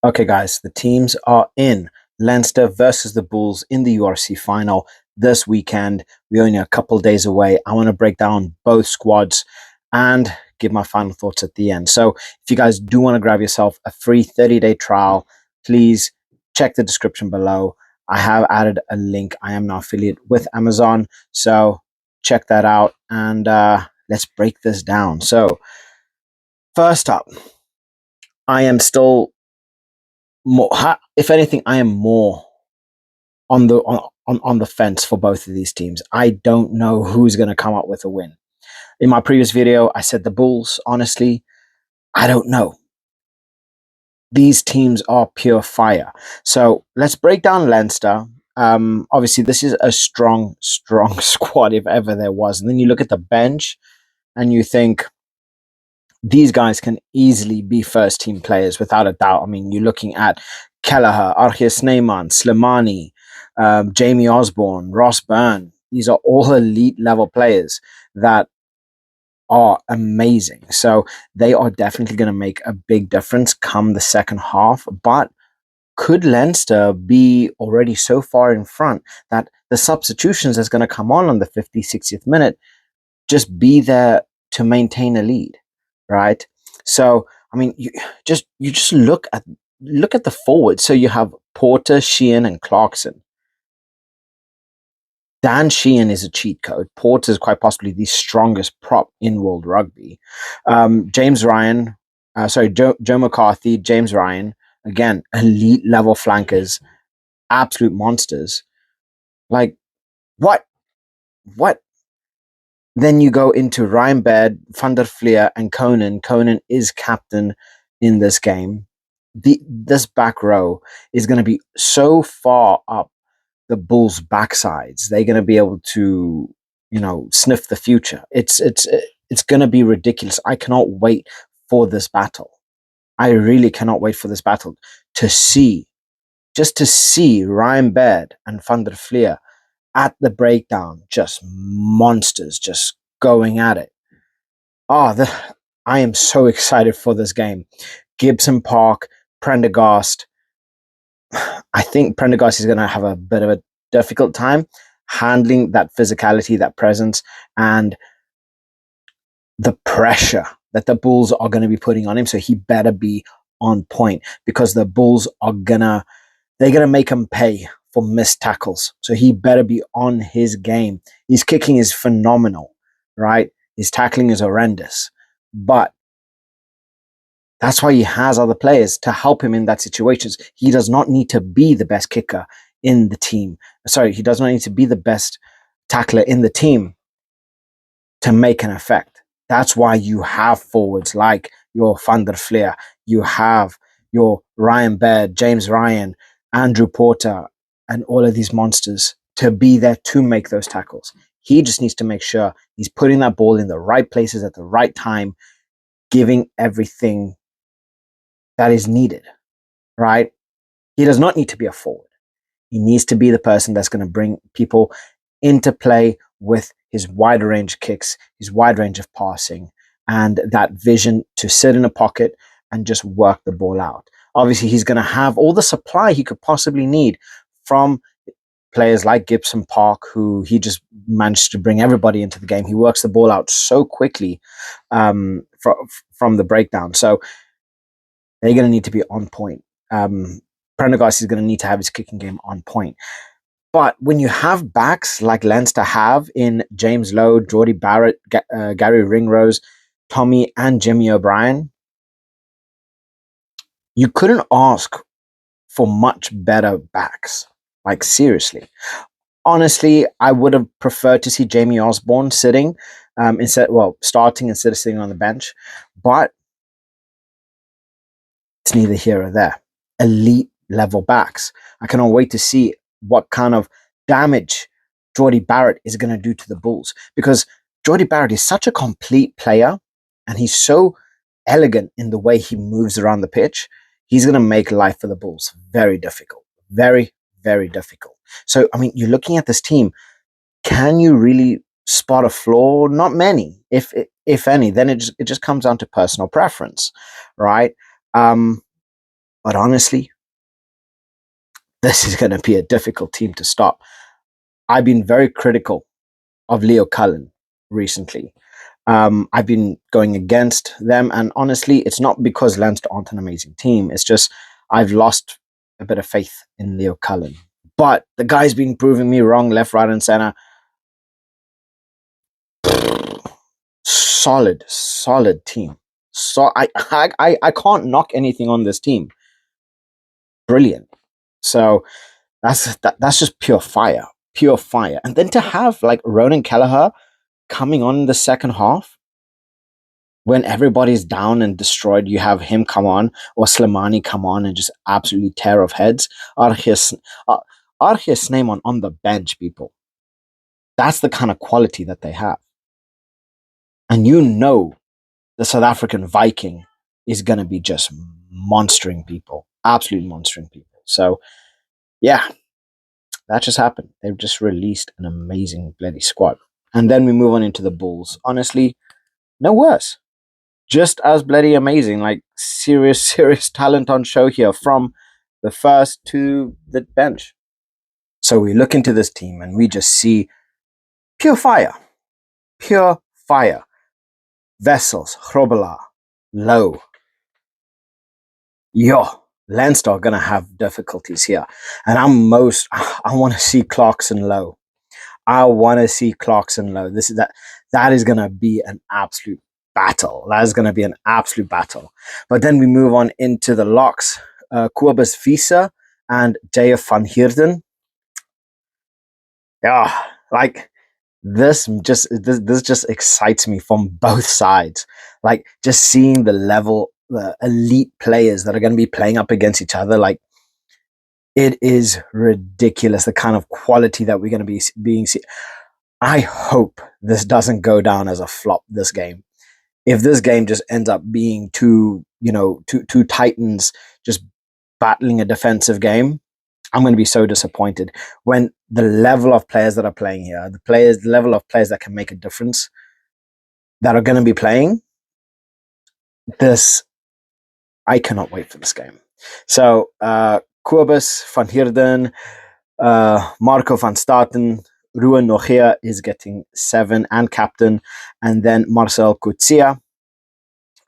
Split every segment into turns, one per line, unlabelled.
Okay, guys, the teams are in. Leinster versus the Bulls in the URC final this weekend. We're only a couple days away. I want to break down both squads and give my final thoughts at the end. So, if you guys do want to grab yourself a free 30-day trial, please check the description below. I have added a link. I am now affiliate with Amazon. So, check that out and let's break this down. So, first up, I am still more, if anything, I am more on the fence for both of these teams. I don't know who's going to come up with a win. In my previous video, I said the Bulls. Honestly, I don't know. These teams are pure fire. So let's break down Leinster. Obviously, this is a strong squad if ever there was. And then you look at the bench and you think these guys can easily be first team players without a doubt. I mean, you're looking at Kelleher, Arendse, Slimani, Jamie Osborne, Ross Byrne. These are all elite level players that are amazing. So they are definitely going to make a big difference come the second half. But could Leinster be already so far in front that the substitutions that's going to come on the 50th, 60th minute just be there to maintain a lead, right? So I mean, you just look at the forwards. So you have Porter, Sheehan, and Clarkson. Dan Sheehan is a cheat code. Porter is quite possibly the strongest prop in world rugby. James Ryan, Joe McCarthy, James Ryan, again, elite level flankers, absolute monsters. Like, what? What? Then you go into Ryan Baird, Van der Fleer, and Conan. Conan is captain in this game. This back row is going to be so far up the Bulls' backsides. They're going to be able to, sniff the future. It's going to be ridiculous. I cannot wait for this battle. I really cannot wait for this battle to see, just to see Ryan Baird and Van der Fleer at the breakdown, just monsters, just going at it. I am so excited for this game. Gibson-Park, Prendergast. I think Prendergast is going to have a bit of a difficult time handling that physicality, that presence, and the pressure that the Bulls are going to be putting on him. So he better be on point because the Bulls they're going to make him pay for missed tackles. So he better be on his game. His kicking is phenomenal, right? His tackling is horrendous. But that's why he has other players to help him in that situations. He does not need to be the best kicker in the team. Sorry, he does not need to be the best tackler in the team to make an effect. That's why you have forwards like your Van der Fleer, you have your Ryan Baird, James Ryan, Andrew Porter, and all of these monsters to be there to make those tackles. He just needs to make sure he's putting that ball in the right places at the right time, giving everything that is needed, right? He does not need to be a forward. He needs to be the person that's going to bring people into play with his wide range kicks, his wide range of passing, and that vision to sit in a pocket and just work the ball out. Obviously, he's going to have all the supply he could possibly need from players like Gibson-Park, who he just managed to bring everybody into the game. He works the ball out so quickly from the breakdown. So they're going to need to be on point. Prendergast is going to need to have his kicking game on point. But when you have backs like Leinster have in James Lowe, Geordie Barrett, Gary Ringrose, Tommy, and Jimmy O'Brien, you couldn't ask for much better backs. Like, seriously. Honestly, I would have preferred to see Jamie Osborne starting instead of sitting on the bench. But it's neither here or there. Elite level backs. I cannot wait to see what kind of damage Geordie Barrett is going to do to the Bulls, because Geordie Barrett is such a complete player and he's so elegant in the way he moves around the pitch. He's going to make life for the Bulls very difficult. Very, very difficult. So, I mean, you're looking at this team. Can you really spot a flaw? Not many, if any. Then it just comes down to personal preference, right? But honestly, this is going to be a difficult team to stop. I've been very critical of Leo Cullen recently. I've been going against them, and honestly, it's not because Leinster aren't an amazing team. It's just I've lost a bit of faith in Leo Cullen. But the guy's been proving me wrong left, right, and center. Solid team. So I can't knock anything on this team. Brilliant. So that's just pure fire. And then to have like Ronan Kelleher coming on in the second half when everybody's down and destroyed, you have him come on or Slimani come on and just absolutely tear off heads. Arendse name on the bench, people. That's the kind of quality that they have. And you know the South African Viking is going to be just monstering people, absolutely monstering people. So, yeah, that just happened. They've just released an amazing bloody squad. And then we move on into the Bulls. Honestly, no worse. Just as bloody amazing, like serious talent on show here from the first to the bench. So we look into this team and we just see pure fire. Wessels, Grobelaar, Lowe. Leinster are going to have difficulties here. And I want to see Clarkson Lowe. I want to see Clarkson Lowe. That is going to be an absolute battle. That is going to be an absolute battle. But then we move on into the locks. Kobus Visa and JF van Heerden. Yeah, like this just excites me from both sides. Like just seeing the elite players that are going to be playing up against each other. Like it is ridiculous the kind of quality that we're going to be being seen. I hope this doesn't go down as a flop, this game. If this game just ends up being two Titans just battling a defensive game, I'm going to be so disappointed. When the level of players that are playing here, the level of players that can make a difference, that are going to be playing, this, I cannot wait for this game. So, Kobus van Heerden, Marco van Staten, Ruan Nogia is getting 7 and captain, and then Marcel Coetzee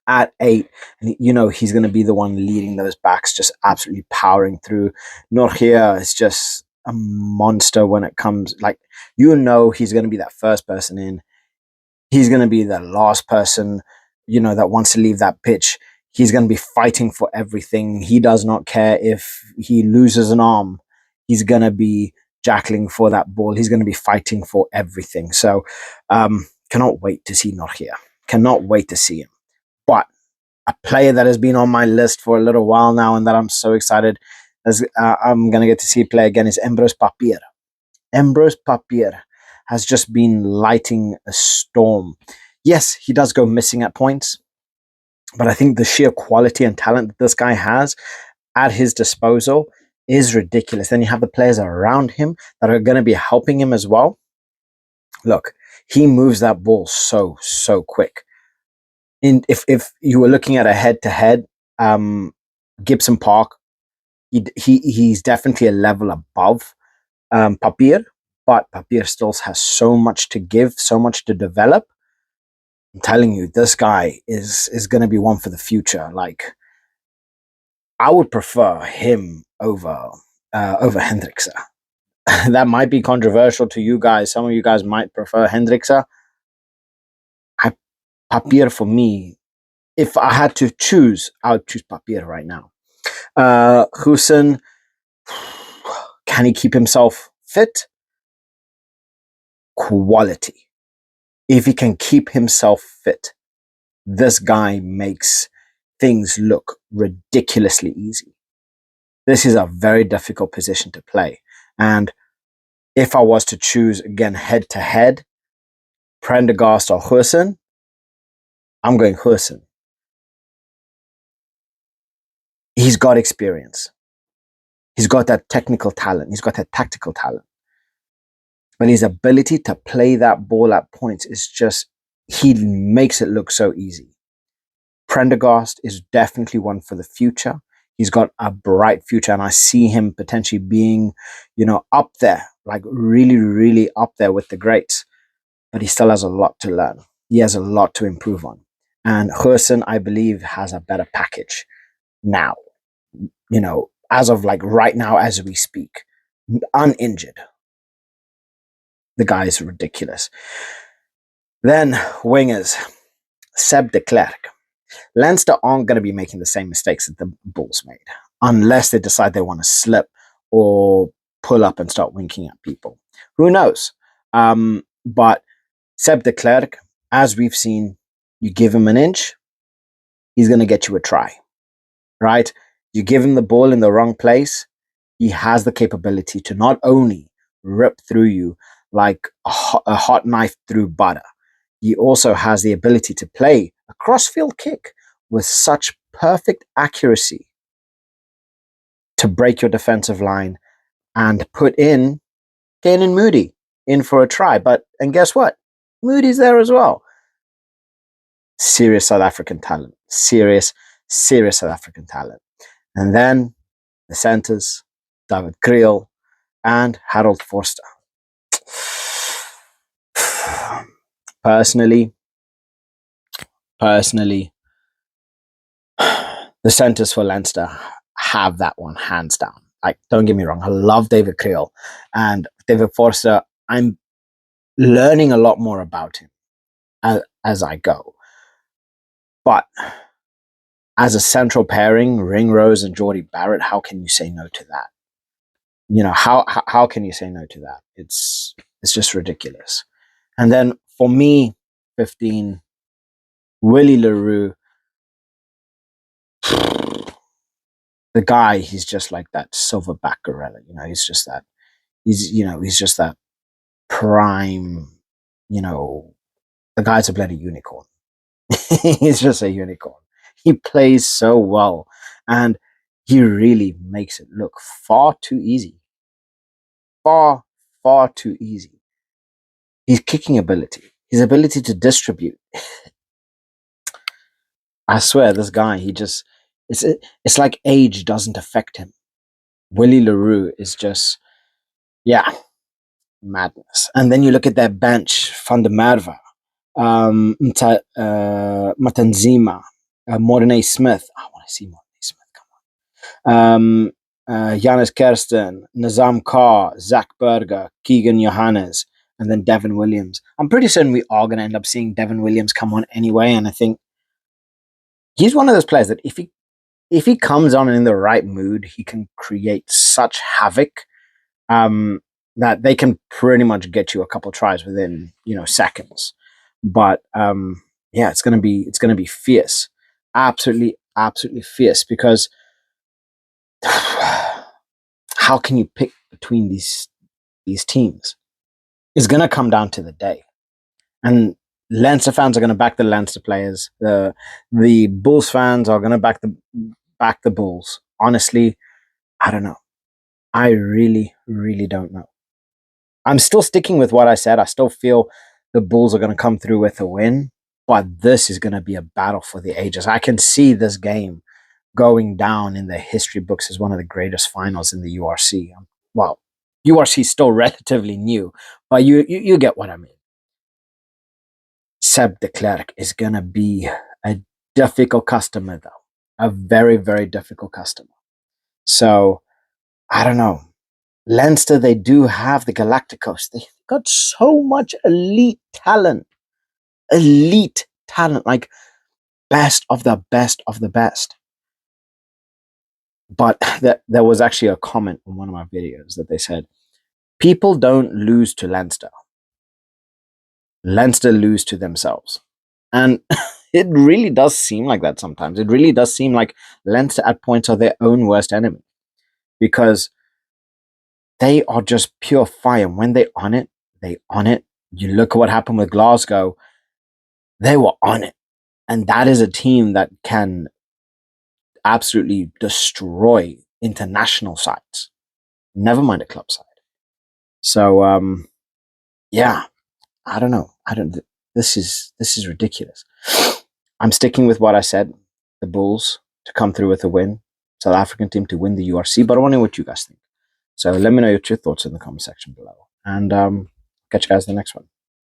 at 8. And he's going to be the one leading those backs, just absolutely powering through. Nogia is just a monster when it comes, like, he's going to be that first person in. He's going to be the last person, that wants to leave that pitch. He's going to be fighting for everything. He does not care if he loses an arm. He's going to be jackling for that ball. He's going to be fighting for everything. So, cannot wait to see Nogia. Cannot wait to see him. But a player that has been on my list for a little while now and that I'm so excited as I'm going to get to see play again is Embrose Papier. Embrose Papier has just been lighting a storm. Yes, he does go missing at points, but I think the sheer quality and talent that this guy has at his disposal is ridiculous. Then you have the players around him that are going to be helping him as well. Look, he moves that ball so quick. If you were looking at a head-to-head, Gibson-Park, he's definitely a level above Papier, but Papier still has so much to give, so much to develop. I'm telling you, this guy is going to be one for the future. Like, I would prefer him over Hendrikse. That might be controversial to you guys. Some of you guys might prefer Hendrikse. Papier for me, if I had to choose, I would choose Papier right now. Goosen, can he keep himself fit? Quality. If he can keep himself fit, this guy makes things look ridiculously easy. This is a very difficult position to play. And if I was to choose again head to head, Prendergast or Goosen, I'm going Goosen. He's got experience. He's got that technical talent. He's got that tactical talent. But his ability to play that ball at points is just, he makes it look so easy. Prendergast is definitely one for the future. He's got a bright future, and I see him potentially being, up there, like really, really up there with the greats. But he still has a lot to learn. He has a lot to improve on. And Goosen, I believe, has a better package now, as of like right now, as we speak, uninjured. The guy is ridiculous. Then wingers, Seb de Klerk. Leinster aren't going to be making the same mistakes that the Bulls made, unless they decide they want to slip or pull up and start winking at people. Who knows? But Seb de Klerk, as we've seen, you give him an inch, he's going to get you a try, right? You give him the ball in the wrong place, he has the capability to not only rip through you like a hot knife through butter, he also has the ability to play a crossfield kick with such perfect accuracy to break your defensive line and put in Canan Moody in for a try. And guess what? Moody's there as well. Serious South African talent. Serious South African talent. And then the centers, David Kriel and Harold Forster. Personally, the centers for Leinster have that one hands down. Like, don't get me wrong, I love David Kriel and David Forster. I'm learning a lot more about him as I go. But as a central pairing, Ringrose and Geordie Barrett, how can you say no to that? How can you say no to that? It's just ridiculous. And then for me, 15, Willie Leroux. The guy, he's just like that silverback gorilla. He's just that. He's just that prime. The guy's a bloody unicorn. He's just a unicorn. He plays so well, and he really makes it look far too easy. Far, far too easy. His kicking ability, his ability to distribute. I swear, this guy, it's like age doesn't affect him. Willie Leroux is just, madness. And then you look at their bench, Van der Merwe, Matanzima, Mornay Smith. I want to see Mornay Smith, come on. Janus Kersten, Nazam Carr, Zach Berger, Keegan Johannes, and then Devin Williams. I'm pretty certain we are going to end up seeing Devin Williams come on anyway, and I think he's one of those players that if he comes on in the right mood, he can create such havoc that they can pretty much get you a couple tries within seconds. But it's gonna be fierce, absolutely fierce, because how can you pick between these teams? It's gonna come down to the day, and Leinster fans are gonna back the Leinster players. The Bulls fans are gonna back the Bulls. Honestly, I don't know. I really, really don't know. I'm still sticking with what I said. I still feel the Bulls are going to come through with a win, but this is going to be a battle for the ages. I can see this game going down in the history books as one of the greatest finals in the URC. Well, URC is still relatively new, but you get what I mean. Seb de Klerk is going to be a difficult customer, though. A very, very difficult customer. So, I don't know. Leinster, they do have the Galacticos. They've got so much elite talent, like best of the best of the best. But there was actually a comment on one of my videos that they said, people don't lose to Leinster. Leinster lose to themselves. And it really does seem like that sometimes. It really does seem like Leinster at points are their own worst enemy, because they are just pure fire. When they on it, they on it. You look at what happened with Glasgow. They were on it. And that is a team that can absolutely destroy international sides. Never mind a club side. So, I don't know. This is ridiculous. I'm sticking with what I said. The Bulls to come through with a win. South African team to win the URC, but I want to know what you guys think. So let me know your thoughts in the comment section below. And catch you guys in the next one.